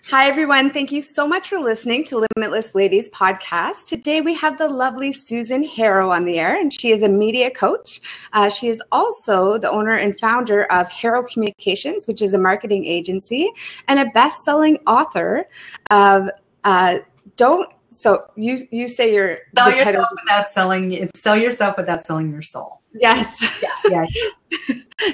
Hi, everyone. Thank you so much for listening to Limitless Ladies podcast. Today, we have the lovely Susan Harrow on the air, and she is a media coach. She is also the owner and founder of Harrow Communications, which is a marketing agency, and a best-selling author of Don't. So you say you're sell yourself without selling. It's sell yourself without selling your soul. Yes. Yeah.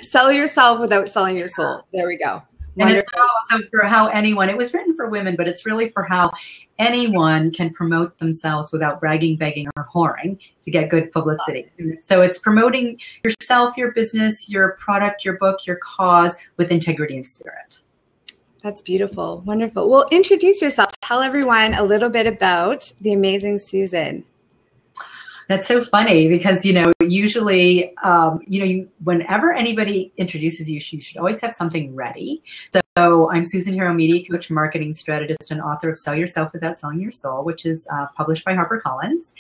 Sell yourself without selling your soul. There we go. And it's also for how anyone, it was written for women, but it's really for how anyone can promote themselves without bragging, begging, or whoring to get good publicity. So it's promoting yourself, your business, your product, your book, your cause with integrity and spirit. That's beautiful. Wonderful. Well, introduce yourself. Tell everyone a little bit about the amazing Susan. That's so funny because, usually, whenever anybody introduces you, you should always have something ready. So I'm Susan Harrow, media coach, marketing strategist, and author of Sell Yourself Without Selling Your Soul, which is published by HarperCollins.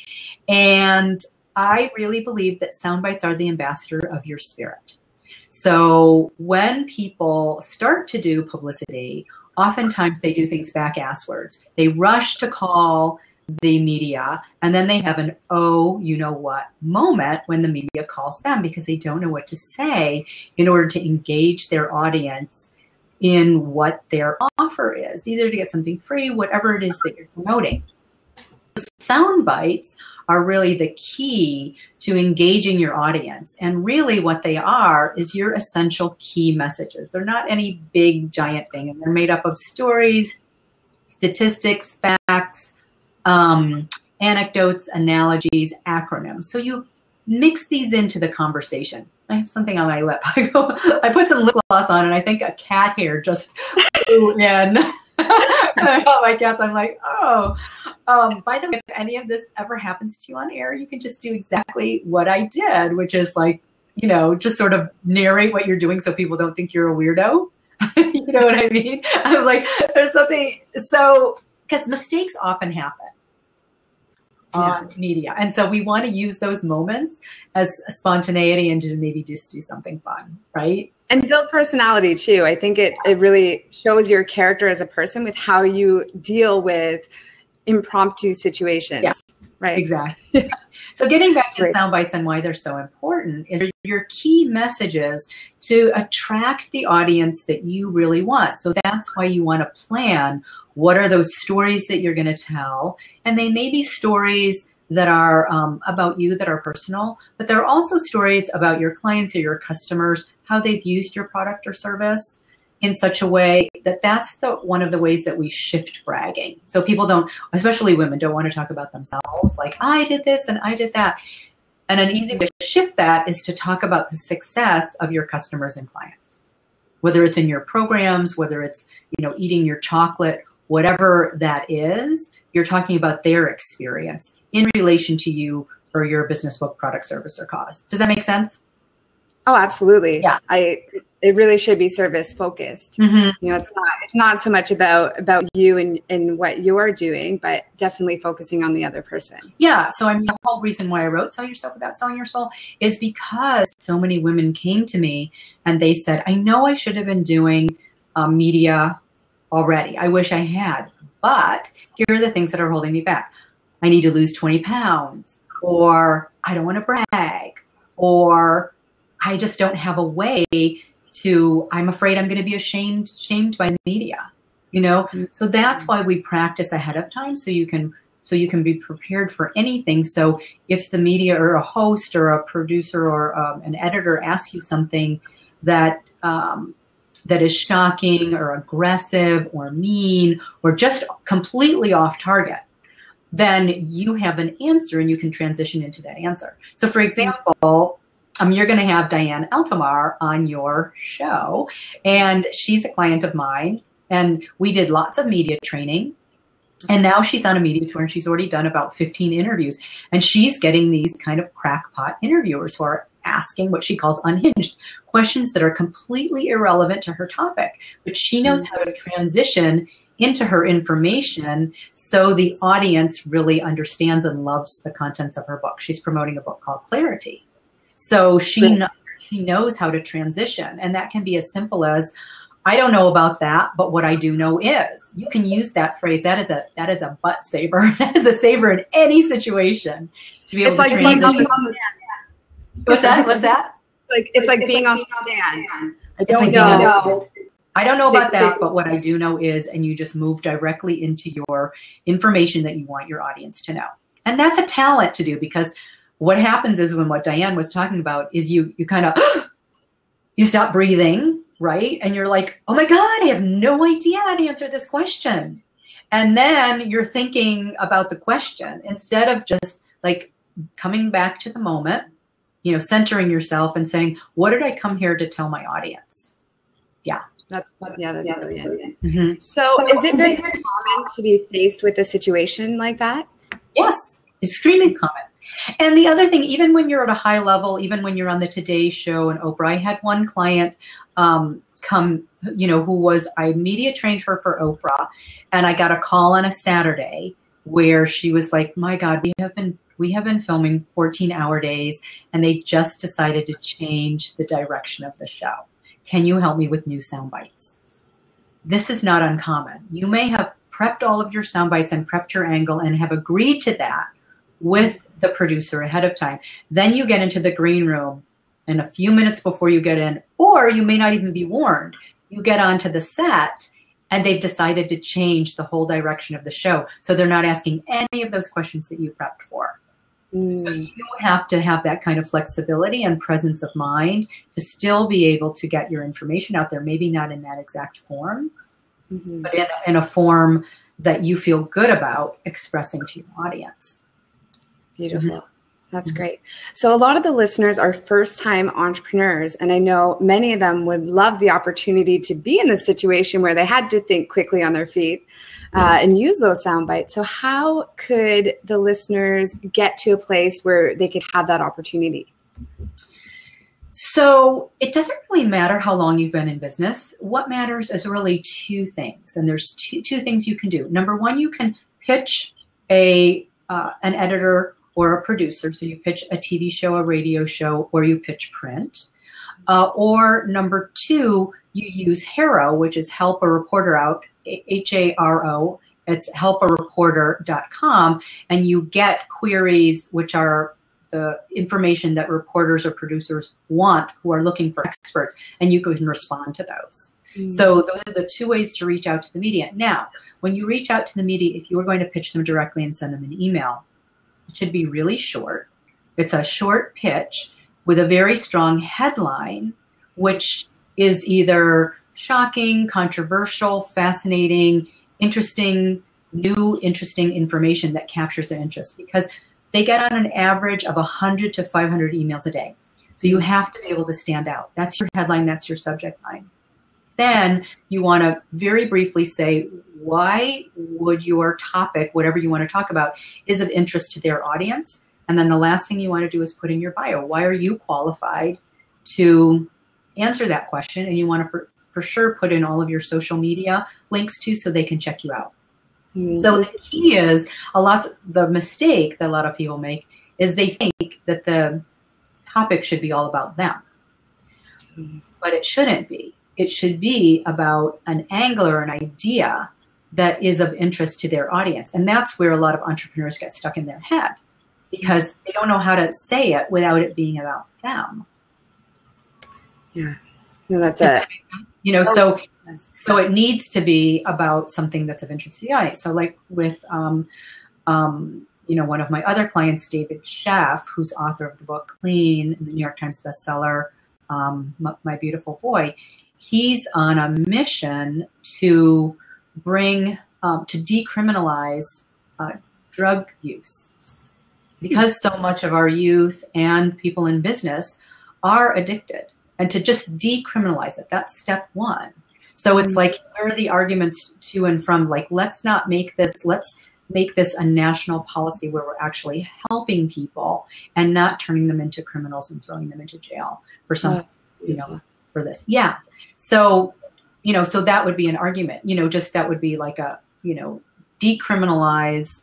And I really believe that sound bites are the ambassador of your spirit. So when people start to do publicity, oftentimes they do things back-asswards. They rush to call the media, and then they have an you-know-what moment when the media calls them because they don't know what to say in order to engage their audience in what their offer is, either to get something free, whatever it is that you're promoting. Sound bites are really the key to engaging your audience. And really what they are is your essential key messages. They're not any big giant thing, and they're made up of stories, statistics, facts, anecdotes, analogies, acronyms. So you mix these into the conversation. I have something on my lip. I put some lip gloss on, and I think a cat hair just flew in. Oh, my cats. I'm like, by the way, if any of this ever happens to you on air, you can just do exactly what I did, which is just sort of narrate what you're doing so people don't think you're a weirdo. You know what I mean? I was like, there's something. So, because mistakes often happen on media. And so we want to use those moments as a spontaneity and to maybe just do something fun, right? And build personality too. I think it really shows your character as a person with how you deal with impromptu situations. Yes, right. Exactly. So getting back to sound bites and why they're so important is your key messages to attract the audience that you really want. So that's why you want to plan what are those stories that you're going to tell. And they may be stories that are about you, that are personal, but there are also stories about your clients or your customers, how they've used your product or service in such a way that that's one of the ways that we shift bragging. So people don't, especially women, don't want to talk about themselves like, I did this and I did that. And an easy way to shift that is to talk about the success of your customers and clients, whether it's in your programs, whether it's, eating your chocolate, whatever that is, you're talking about their experience in relation to you or your business, book, product, service, or cause. Does that make sense? Oh, absolutely. Yeah. It really should be service focused. Mm-hmm. It's not so much about you and what you're doing, but definitely focusing on the other person. Yeah. So the whole reason why I wrote Sell Yourself Without Selling Your Soul is because so many women came to me and they said, I know I should have been doing media already. I wish I had, but here are the things that are holding me back. I need to lose 20 pounds, or I don't want to brag, or I just don't have a way to, I'm afraid I'm going to be shamed by media, Mm-hmm. So that's why we practice ahead of time so you can be prepared for anything. So if the media or a host or a producer or an editor asks you something that is shocking or aggressive or mean or just completely off target, then you have an answer and you can transition into that answer. So for example, you're going to have Diane Altomar on your show, and she's a client of mine, and we did lots of media training, and now she's on a media tour, and she's already done about 15 interviews, and she's getting these kind of crackpot interviewers who are asking what she calls unhinged questions that are completely irrelevant to her topic, but she knows how to transition into her information so the audience really understands and loves the contents of her book. She's promoting a book called Clarity. So she knows how to transition, and that can be as simple as, I don't know about that, but what I do know is you can use that phrase. That is a butt saver. That is a saver in any situation to be able to transition. What's that? What's that? It's like being on stand. I don't know. I don't know about that, but what I do know is, and you just move directly into your information that you want your audience to know. And that's a talent to do, because what happens is, when what Diane was talking about is you kind of, you stop breathing, right? And you're like, oh my God, I have no idea how to answer this question. And then you're thinking about the question instead of just like coming back to the moment, centering yourself and saying, what did I come here to tell my audience? Yeah. That's brilliant. Mm-hmm. So is it very common to be faced with a situation like that? Yes, extremely common. And the other thing, even when you're at a high level, even when you're on the Today Show and Oprah, I had one client come, I media trained her for Oprah, and I got a call on a Saturday where she was like, my God, we have been filming 14-hour days, and they just decided to change the direction of the show. Can you help me with new sound bites? This is not uncommon. You may have prepped all of your sound bites and prepped your angle and have agreed to that with the producer ahead of time. Then you get into the green room, and a few minutes before you get in, or you may not even be warned, you get onto the set and they've decided to change the whole direction of the show. So they're not asking any of those questions that you prepped for. So you have to have that kind of flexibility and presence of mind to still be able to get your information out there, maybe not in that exact form, but in a form that you feel good about expressing to your audience. Beautiful. That's great. So a lot of the listeners are first-time entrepreneurs, and I know many of them would love the opportunity to be in a situation where they had to think quickly on their feet and use those sound bites. So how could the listeners get to a place where they could have that opportunity? So it doesn't really matter how long you've been in business. What matters is really two things, and there's two things you can do. Number one, you can pitch an editor or a producer. So you pitch a TV show, a radio show, or you pitch print. Or number two, you use Harrow, which is Help a Reporter Out, H-A-R-O. It's helpareporter.com, and you get queries, which are the information that reporters or producers want who are looking for experts, and you can respond to those. So those are the two ways to reach out to the media. Now, when you reach out to the media, if you are going to pitch them directly and send them an email, it should be really short. It's a short pitch with a very strong headline, which is either shocking, controversial, fascinating, interesting, new, interesting information that captures their interest, because they get on an average of 100 to 500 emails a day. So you have to be able to stand out. That's your headline. That's your subject line. Then you want to very briefly say, why would your topic, whatever you want to talk about, is of interest to their audience? And then the last thing you want to do is put in your bio. Why are you qualified to answer that question? And you want to for sure put in all of your social media links too, so they can check you out. So the key is, the mistake that a lot of people make is they think that the topic should be all about them. But it shouldn't be. It should be about an angle or an idea that is of interest to their audience. And that's where a lot of entrepreneurs get stuck in their head, because they don't know how to say it without it being about them. Yeah. No, that's it. So it needs to be about something that's of interest to the audience. So like with, one of my other clients, David Schaff, who's author of the book Clean, and the New York Times bestseller, My Beautiful Boy, he's on a mission to bring, to decriminalize drug use, because so much of our youth and people in business are addicted, and to just decriminalize it. That's step one. So it's like, where are the arguments to and from? Like, let's make this a national policy where we're actually helping people and not turning them into criminals and throwing them into jail for some, for this. Yeah. So, so that would be an argument, just that would be like a, decriminalize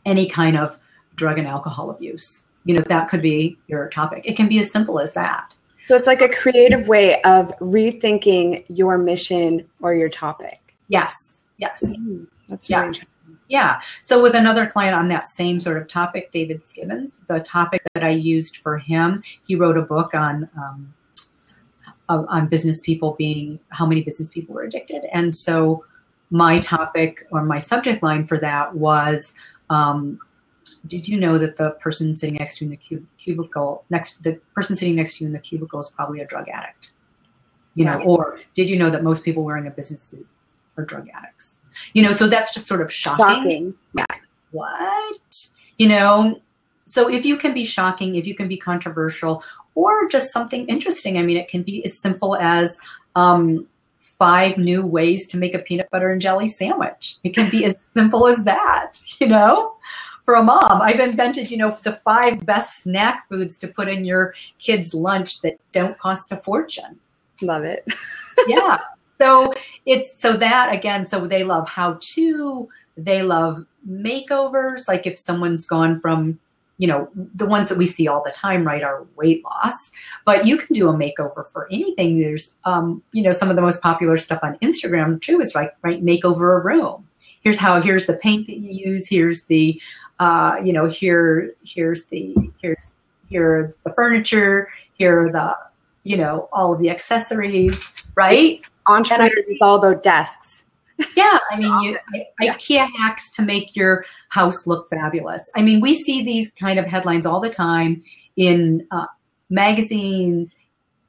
any kind of drug and alcohol abuse. That could be your topic. It can be as simple as that. So it's like a creative way of rethinking your mission or your topic. Yes. Yes. That's really interesting. Yeah. So with another client on that same sort of topic, David Skibbons, the topic that I used for him, he wrote a book on business people how many business people were addicted. And so my topic or my subject line for that was, did you know that the person sitting next to you in the cubicle, the person sitting next to you in the cubicle is probably a drug addict? You know, or did you know that most people wearing a business suit are drug addicts? You know, so that's just sort of shocking. Yeah. What? You know, so if you can be shocking, if you can be controversial, or just something interesting, I mean, it can be as simple as 5 new ways to make a peanut butter and jelly sandwich. It can be as simple as that, you know? For a mom, I've invented, you know, the 5 best snack foods to put in your kids' lunch that don't cost a fortune. Love it. Yeah. So so they love how to, they love makeovers. Like if someone's gone from, you know, the ones that we see all the time, right, are weight loss, but you can do a makeover for anything. There's, you know, some of the most popular stuff on Instagram too is like, right, makeover a room. Here's the paint that you use. Here's the, you know, here are the furniture. Here are the, you know, all of the accessories, right? Entrepreneurs is all about desks. Yeah, I mean, IKEA hacks to make your house look fabulous. I mean, we see these kind of headlines all the time in magazines,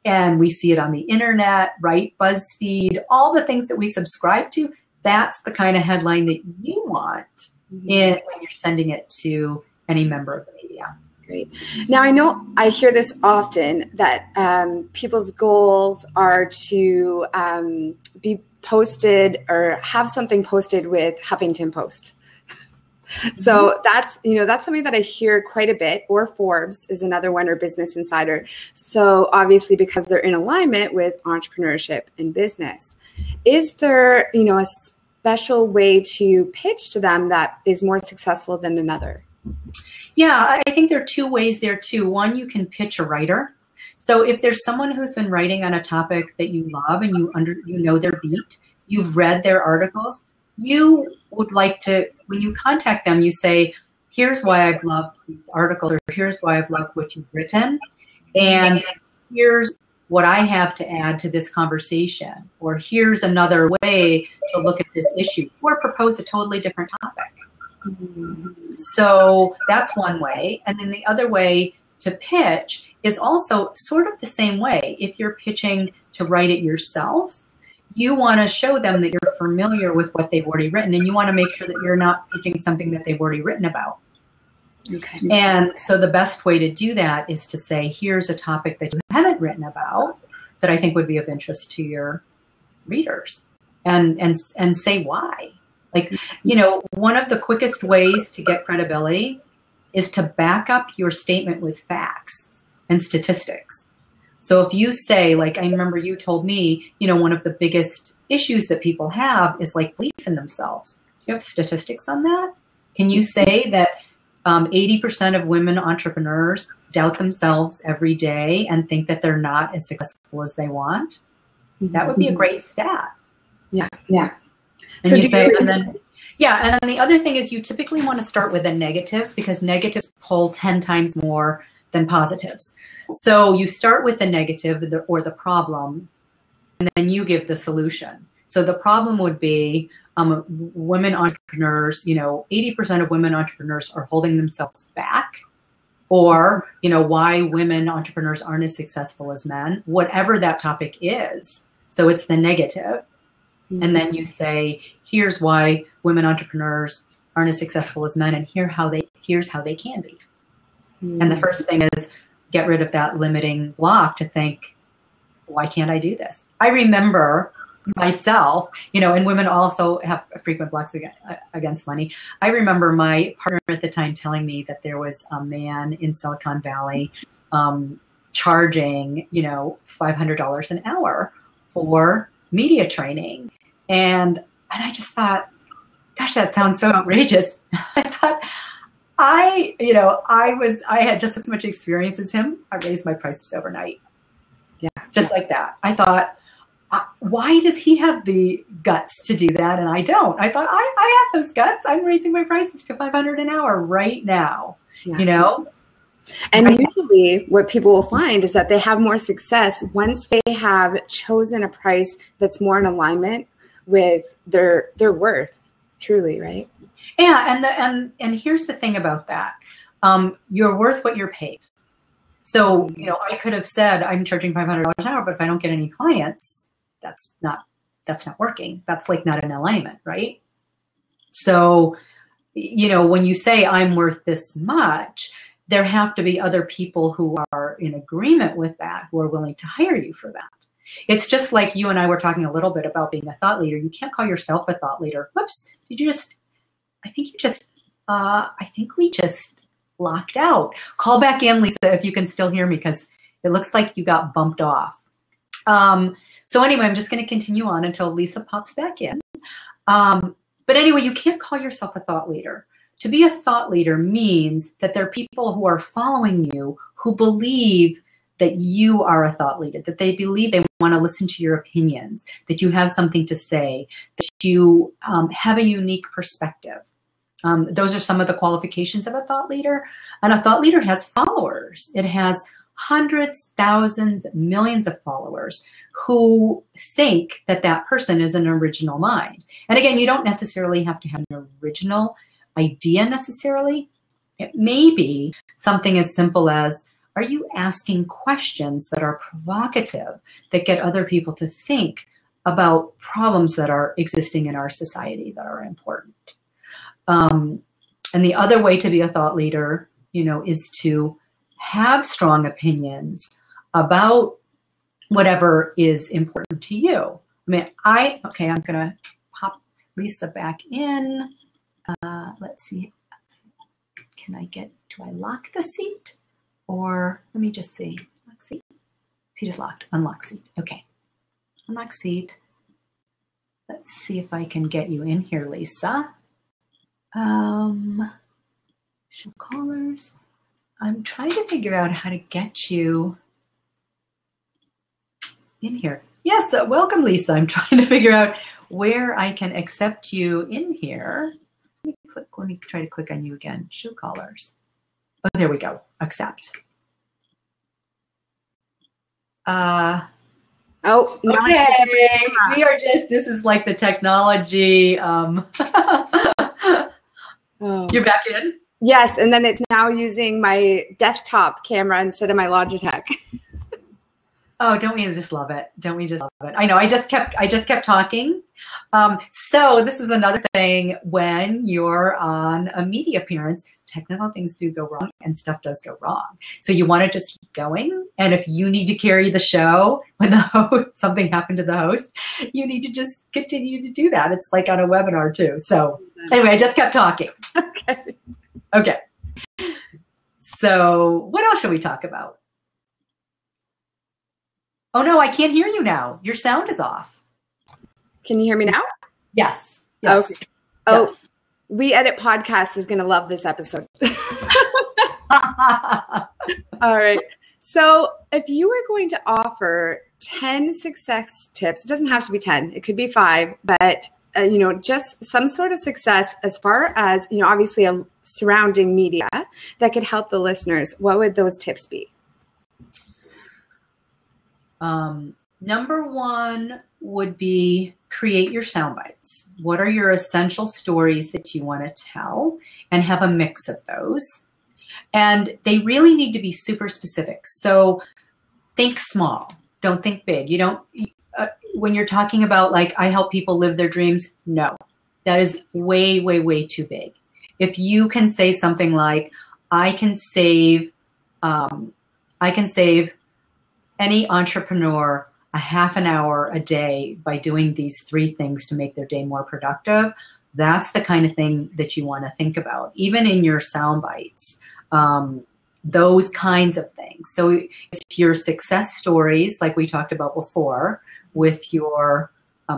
and we see it on the internet, right? BuzzFeed, all the things that we subscribe to. That's the kind of headline that you want when you're sending it to any member of the media. Great. Now, I know I hear this often that people's goals are to be posted or have something posted with Huffington Post. So that's something that I hear quite a bit, or Forbes is another one, or Business Insider. So obviously, because they're in alignment with entrepreneurship and business, is there, you know, a special way to pitch to them that is more successful than another? Yeah, I think there are 2 ways there too. One, you can pitch a writer. So if there's someone who's been writing on a topic that you love and you know their beat, you've read their articles, you would like to, when you contact them, you say, here's why I've loved these articles, or here's why I've loved what you've written, and here's what I have to add to this conversation, or here's another way to look at this issue, or propose a totally different topic. So that's one way. And then the other way to pitch is also sort of the same way. If you're pitching to write it yourself, you want to show them that you're familiar with what they've already written, and you want to make sure that you're not pitching something that they've already written about. Okay. And so the best way to do that is to say, here's a topic that you haven't written about that I think would be of interest to your readers, and say why. Like, you know, one of the quickest ways to get credibility is to back up your statement with facts and statistics. So if you say, like, I remember you told me, you know, one of the biggest issues that people have is like belief in themselves. Do you have statistics on that? Can you say that 80% of women entrepreneurs doubt themselves every day and think that they're not as successful as they want? That would be a great stat. Yeah. Yeah. And so you say, and then the other thing is you typically want to start with a negative, because negatives pull 10 times more than positives. So you start with the negative or the problem, and then you give the solution. So the problem would be women entrepreneurs, you know, 80% of women entrepreneurs are holding themselves back, or, you know, why women entrepreneurs aren't as successful as men, whatever that topic is. So it's the negative. And then you say, here's why women entrepreneurs aren't as successful as men, and here's how they can be. And the first thing is get rid of that limiting block to think, why can't I do this? I remember myself, you know, and women also have frequent blocks against money. I remember my partner at the time telling me that there was a man in Silicon Valley charging, you know, $500 an hour for media training. And I just thought, gosh, that sounds so outrageous. I thought, I had just as much experience as him. I raised my prices overnight. just like that. I thought, why does he have the guts to do that and I don't? I thought, I have those guts. I'm raising my prices to $500 an hour right now, you know? And usually what people will find is that they have more success once they have chosen a price that's more in alignment with their worth, truly, right? Yeah, and here's the thing about that. You're worth what you're paid. So, you know, I could have said I'm charging $500 an hour, but if I don't get any clients, that's not working. That's like not in alignment, right? So, you know, when you say I'm worth this much, there have to be other people who are in agreement with that, who are willing to hire you for that. It's just like you and I were talking a little bit about being a thought leader. You can't call yourself a thought leader. Whoops. I think we just locked out. Call back in, Lisa, if you can still hear me, because it looks like you got bumped off. So anyway, I'm just going to continue on until Lisa pops back in. But anyway, you can't call yourself a thought leader. To be a thought leader means that there are people who are following you who believe that you are a thought leader, that they believe they want to listen to your opinions, that you have something to say, that you have a unique perspective. Those are some of the qualifications of a thought leader. And a thought leader has followers. It has hundreds, thousands, millions of followers who think that that person is an original mind. And again, you don't necessarily have to have an original idea necessarily. It may be something as simple as, are you asking questions that are provocative, that get other people to think about problems that are existing in our society that are important? And the other way to be a thought leader, you know, is to have strong opinions about whatever is important to you. I mean, I'm going to pop Lisa back in. Let's see. Do I lock the seat? Or let me just see. Lock seat. Seat is locked. Unlock seat. Okay. Unlock seat. Let's see if I can get you in here, Lisa. Show callers. I'm trying to figure out how to get you in here. Yes, welcome, Lisa. I'm trying to figure out where I can accept you in here. Let me try to click on you again. Show callers. Oh, there we go. Accept. No, okay. We are this is like the technology. You're back in? Yes, and then it's now using my desktop camera instead of my Logitech. Oh, don't we just love it? Don't we just love it? I know. I just kept talking. So this is another thing when you're on a media appearance, technical things do go wrong and stuff does go wrong. So you want to just keep going. And if you need to carry the show when something happened to the host, you need to just continue to do that. It's like on a webinar too. So anyway, I just kept talking. Okay. So what else should we talk about? Oh no, I can't hear you now. Your sound is off. Can you hear me now? Yes. Okay. Oh, We Edit Podcast is going to love this episode. All right. So if you were going to offer 10 success tips, it doesn't have to be 10, it could be 5, but just some sort of success as far as, obviously a surrounding media that could help the listeners, what would those tips be? Number one would be create your sound bites. What are your essential stories that you want to tell, and have a mix of those. And they really need to be super specific. So think small, don't think big. You don't, when you're talking about like, I help people live their dreams. No, that is way, way, way too big. If you can say something like, I can save any entrepreneur a half an hour a day by doing these 3 things to make their day more productive. That's the kind of thing that you want to think about, even in your sound bites, those kinds of things. So it's your success stories, like we talked about before, with your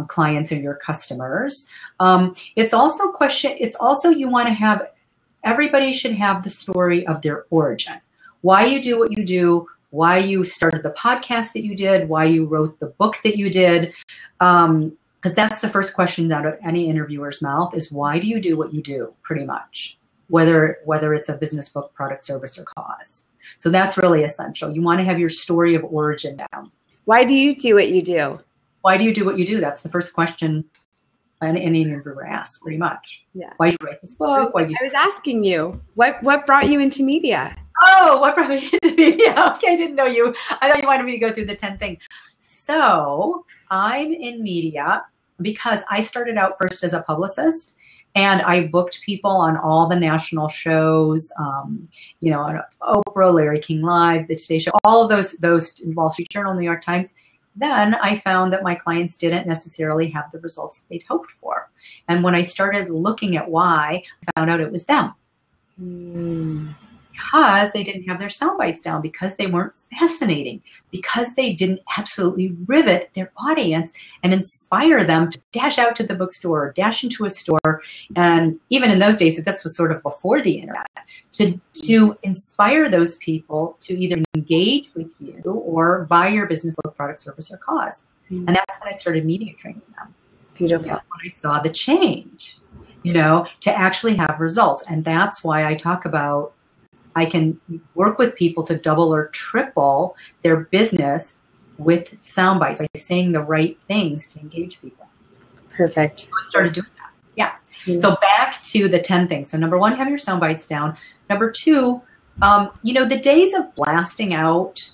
clients or your customers. It's also you want to have, everybody should have the story of their origin, why you do what you do, why you started the podcast that you did, why you wrote the book that you did. Because that's the first question out of any interviewer's mouth is, why do you do what you do, pretty much, whether it's a business, book, product, service, or cause. So that's really essential. You want to have your story of origin down. Why do you do what you do? Why do you do what you do? That's the first question any interviewer asks, pretty much. Yeah. Why did you write this book? Well, I was asking you, what brought you into media? Oh, what brought me into media? Okay, I didn't know you. I thought you wanted me to go through the 10 things. So I'm in media because I started out first as a publicist, and I booked people on all the national shows, on Oprah, Larry King Live, The Today Show, all of those Wall Street Journal, New York Times. Then I found that my clients didn't necessarily have the results they'd hoped for. And when I started looking at why, I found out it was them. Because they didn't have their sound bites down, because they weren't fascinating, because they didn't absolutely rivet their audience and inspire them to dash out to the bookstore or dash into a store. And even in those days, this was sort of before the internet, to inspire those people to either engage with you or buy your business, book, product, service, or cause. And that's when I started media training them. Beautiful. That's when I saw the change, to actually have results. And that's why I talk about I can work with people to double or triple their business with sound bites by saying the right things to engage people. Perfect. So I started doing that. Yeah. So back to the 10 things. So number 1, have your sound bites down. Number 2, the days of blasting out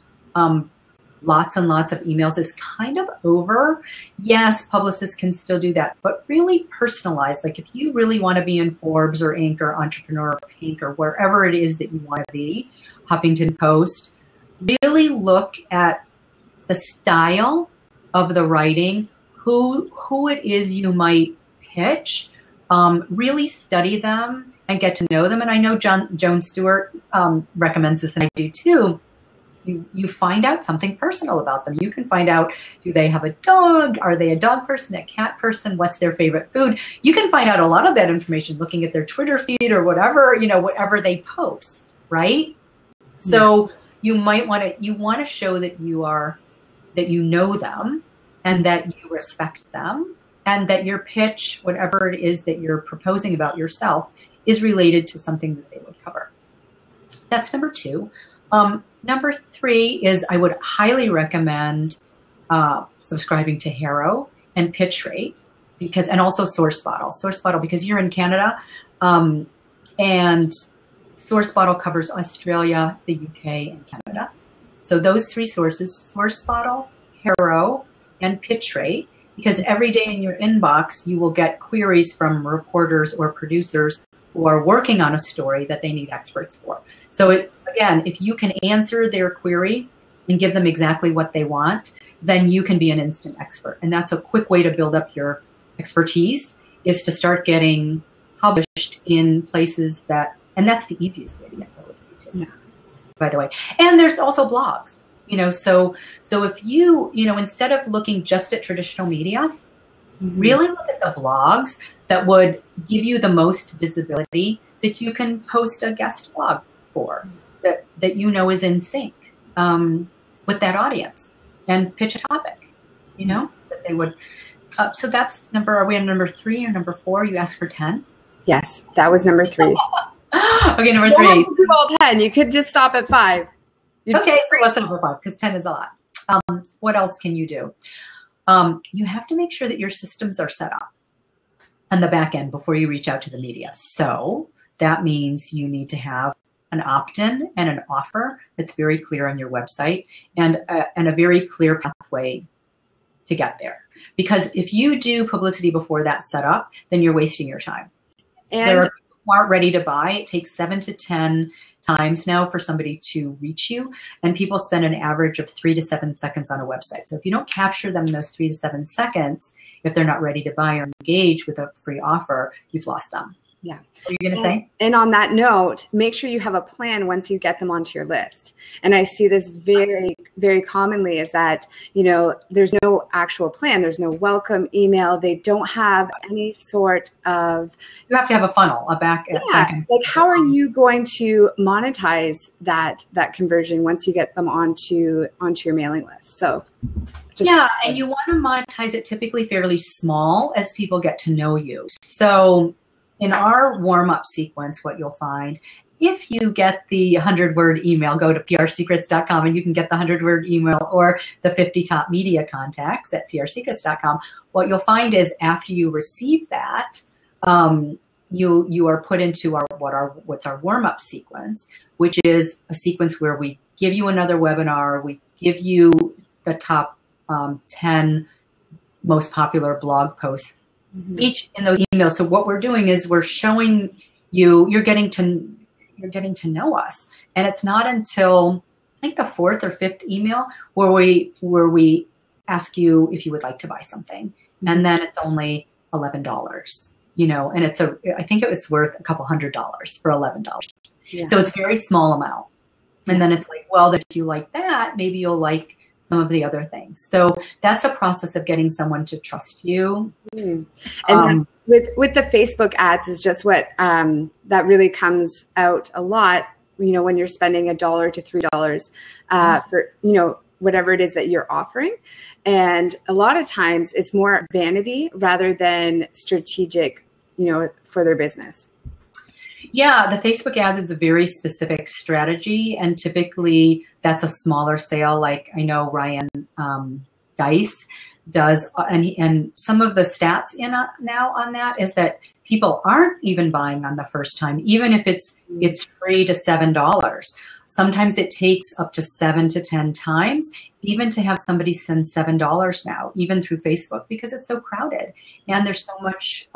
lots and lots of emails is kind of over. Yes, publicists can still do that, but really personalized. Like if you really want to be in Forbes or Inc. or Entrepreneur or Pink or wherever it is that you want to be, Huffington Post, really look at the style of the writing, who it is you might pitch, really study them and get to know them. And I know Joan Stewart recommends this, and I do too. You find out something personal about them. You can find out, do they have a dog? Are they a dog person, a cat person? What's their favorite food? You can find out a lot of that information looking at their Twitter feed or whatever, whatever they post, right? So you might want to show that you know them and that you respect them and that your pitch, whatever it is that you're proposing about yourself, is related to something that they would cover. That's number 2. Number 3 is I would highly recommend subscribing to Harrow and Pitch Rate and also SourceBottle because you're in Canada, and SourceBottle covers Australia, the UK, and Canada. So those 3 sources, SourceBottle, Harrow, and Pitch Rate, because every day in your inbox you will get queries from reporters or producers who are working on a story that they need experts for. So again, if you can answer their query and give them exactly what they want, then you can be an instant expert. And that's a quick way to build up your expertise, is to start getting published in places and that's the easiest way to get publicity too, by the way. And there's also blogs, so if you, instead of looking just at traditional media, really look at the blogs that would give you the most visibility that you can post a guest blog for, that is in sync with that audience, and pitch a topic, that they would. So that's are we on number 3 or number 4? You asked for 10? Yes, that was number 3. Okay, number 3. You don't have to do all 10. You could just stop at 5. Okay, so what's number 5? Because 10 is a lot. What else can you do? You have to make sure that your systems are set up on the back end before you reach out to the media. So that means you need to have an opt-in and an offer that's very clear on your website, and a very clear pathway to get there. Because if you do publicity before that's set up, then you're wasting your time. And there are people who aren't ready to buy. It takes 7 to 10 times now for somebody to reach you, and people spend an average of 3 to 7 seconds on a website. So if you don't capture them in those 3 to 7 seconds, if they're not ready to buy or engage with a free offer, you've lost them. Yeah. What are you going to say? And on that note, make sure you have a plan once you get them onto your list. And I see this very, very commonly is that, there's no actual plan. There's no welcome email. They don't have any sort of... You have to have a funnel, a back end. Like how are you going to monetize that conversion once you get them onto your mailing list? So and you want to monetize it typically fairly small as people get to know you. So in our warm-up sequence, what you'll find, if you get the 100-word email, go to prsecrets.com and you can get the 100-word email or the 50 top media contacts at prsecrets.com. What you'll find is after you receive that, you are put into what's our warm-up sequence, which is a sequence where we give you another webinar, we give you the top 10 most popular blog posts each in those emails. So what we're doing is we're showing you, you're getting to know us. And it's not until I think the 4th or 5th email where we ask you if you would like to buy something. And then it's only $11, and I think it was worth a couple $100 for $11. Yeah. So it's a very small amount. And then it's like, well, if you like that, maybe you'll like some of the other things. So that's a process of getting someone to trust you. And with the Facebook ads is just what that really comes out a lot, when you're spending $1 to $3 for, whatever it is that you're offering. And a lot of times it's more vanity rather than strategic, for their business. Yeah, the Facebook ads is a very specific strategy, and typically that's a smaller sale. Like I know Ryan Dice does, and some of the stats now on that is that people aren't even buying on the first time, even if it's free to $7. Sometimes it takes up to 7 to 10 times, even to have somebody send $7 now, even through Facebook, because it's so crowded and there's so much.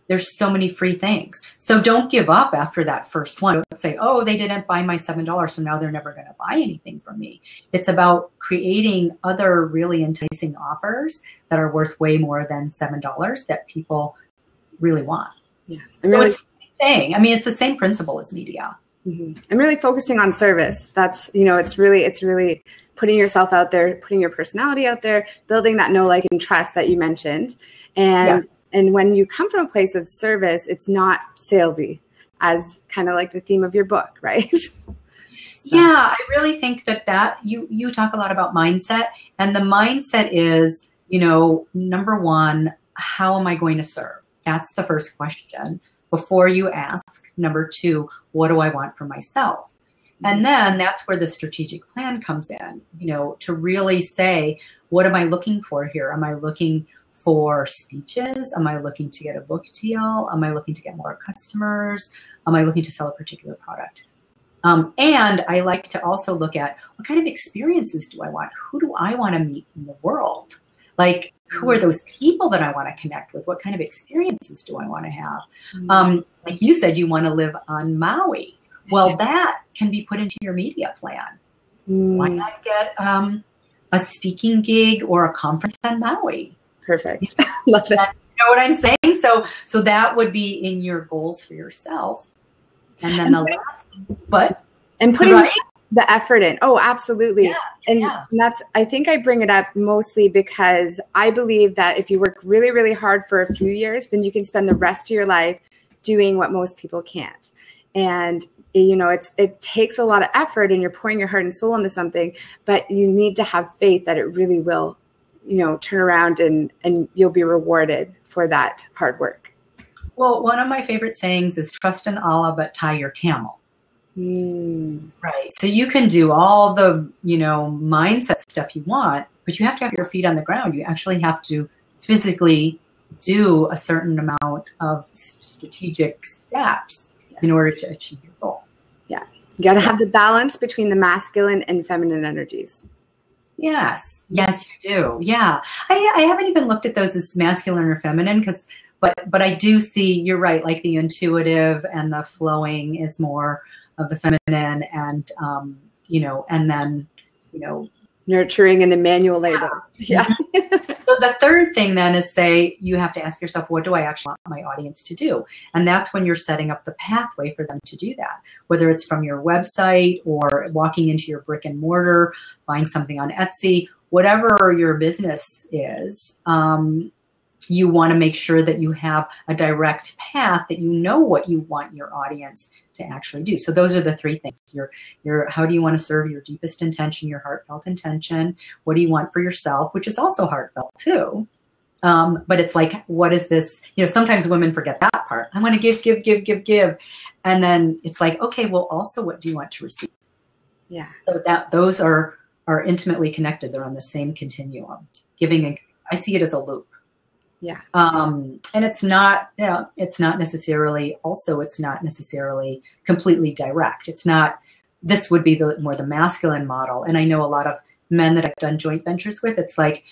There's so many free things. So don't give up after that first one. Don't say, oh, they didn't buy my $7, so now they're never going to buy anything from me. It's about creating other really enticing offers that are worth way more than $7 that people really want. Yeah. So it's the same thing. I mean, it's the same principle as media. Mm-hmm. I'm really focusing on service. That's, it's really putting yourself out there, putting your personality out there, building that know, like, and trust that you mentioned. And when you come from a place of service, it's not salesy, as kind of like the theme of your book, right? Yeah, I really think that you talk a lot about mindset, and the mindset is, number one, how am I going to serve? That's the first question before you ask. Number two, what do I want for myself? And then that's where the strategic plan comes in, to really say, what am I looking for here? Am I looking for speeches? Am I looking to get a book deal? Am I looking to get more customers? Am I looking to sell a particular product? And I like to also look at what kind of experiences do I want? Who do I want to meet in the world? Like, who are those people that I want to connect with? What kind of experiences do I want to have? Like you said, you want to live on Maui. Well, that can be put into your media plan. Why not get a speaking gig or a conference on Maui? Perfect. Love it. You know what I'm saying? So that would be in your goals for yourself. And then putting the effort in. Oh, absolutely. And that's, I think I bring it up mostly because I believe that if you work really, really hard for a few years, then you can spend the rest of your life doing what most people can't. And it takes a lot of effort, and you're pouring your heart and soul into something, but you need to have faith that it really will turn around and you'll be rewarded for that hard work. Well, one of my favorite sayings is trust in Allah, but tie your camel. Right. So you can do all the, mindset stuff you want, but you have to have your feet on the ground. You actually have to physically do a certain amount of strategic steps in order to achieve your goal. Yeah. You got to have the balance between the masculine and feminine energies. Yes, you do. Yeah. I haven't even looked at those as masculine or feminine but I do see, you're right, like the intuitive and the flowing is more of the feminine, and, and then, nurturing and the manual labor. Yeah. So the third thing then is say, you have to ask yourself, what do I actually want my audience to do? And that's when you're setting up the pathway for them to do that, whether it's from your website or walking into your brick and mortar, buying something on Etsy, whatever your business is. You want to make sure that you have a direct path, that you know what you want your audience to actually do. So those are the three things. How do you want to serve your deepest intention, your heartfelt intention? What do you want for yourself, which is also heartfelt too. But it's like, what is this? Sometimes women forget that part. I want to give. And then it's like, okay, well, also, what do you want to receive? Yeah. So those are intimately connected. They're on the same continuum. Giving and I see it as a loop. Yeah. And it's not necessarily completely direct. It's not, this would be more the masculine model. And I know a lot of men that I've done joint ventures with, it's like,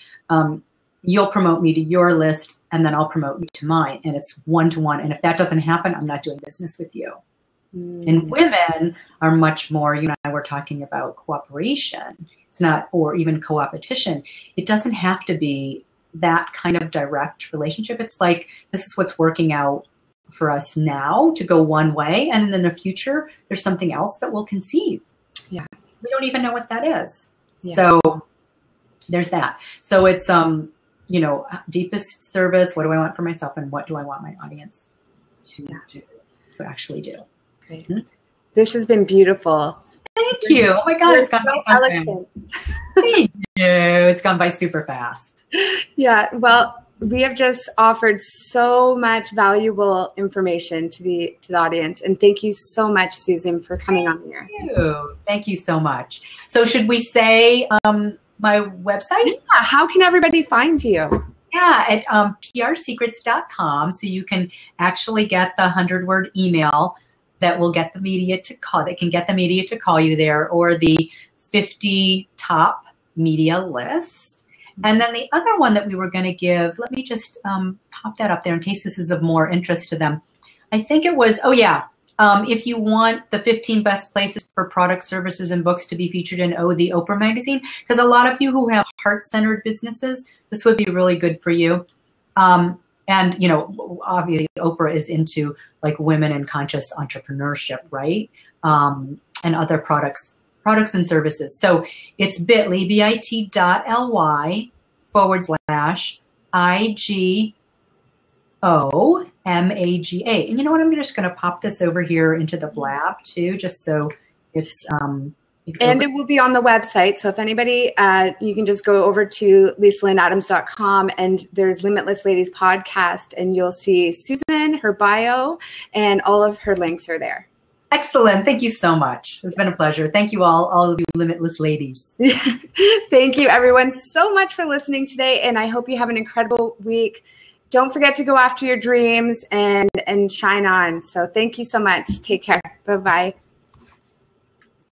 you'll promote me to your list and then I'll promote you to mine. And it's one-to-one. And if that doesn't happen, I'm not doing business with you. And women are much more, you and I were talking about cooperation. It's not, or even co-opetition. It doesn't have to be that kind of direct relationship. It's like, this is what's working out for us now to go one way. And in the future, there's something else that we'll conceive. Yeah. We don't even know what that is. Yeah. So there's that. So it's, deepest service. What do I want for myself? And what do I want my audience to actually do? Great. Mm-hmm. This has been beautiful. Thank you. Oh my God, it's gone by so eloquent. Thank you. It's gone by super fast. Yeah. Well, we have just offered so much valuable information to the audience. And thank you so much, Susan, for coming on here. Thank you so much. So should we say my website? Yeah. How can everybody find you? Yeah, at prsecrets.com. So you can actually get the 100-word email that will get the media to call, that can get the media to call you there, or the 50 top media list. And then the other one that we were going to give, let me just pop that up there in case this is of more interest to them. I think it was, if you want the 15 best places for products, services, and books to be featured in the Oprah magazine, because a lot of you who have heart-centered businesses, this would be really good for you. And, obviously Oprah is into like women and conscious entrepreneurship, right? And other products and services. So it's bit.ly/IGOMAGA. And you know what? I'm just going to pop this over here into the blab too, just so it's and it will be on the website. So if anybody, you can just go over to LisaLynnAdams.com and there's Limitless Ladies podcast and you'll see Susan, her bio, and all of her links are there. Excellent. Thank you so much. It's been a pleasure. Thank you all of you Limitless ladies. Thank you everyone so much for listening today. And I hope you have an incredible week. Don't forget to go after your dreams and shine on. So thank you so much. Take care. Bye-bye.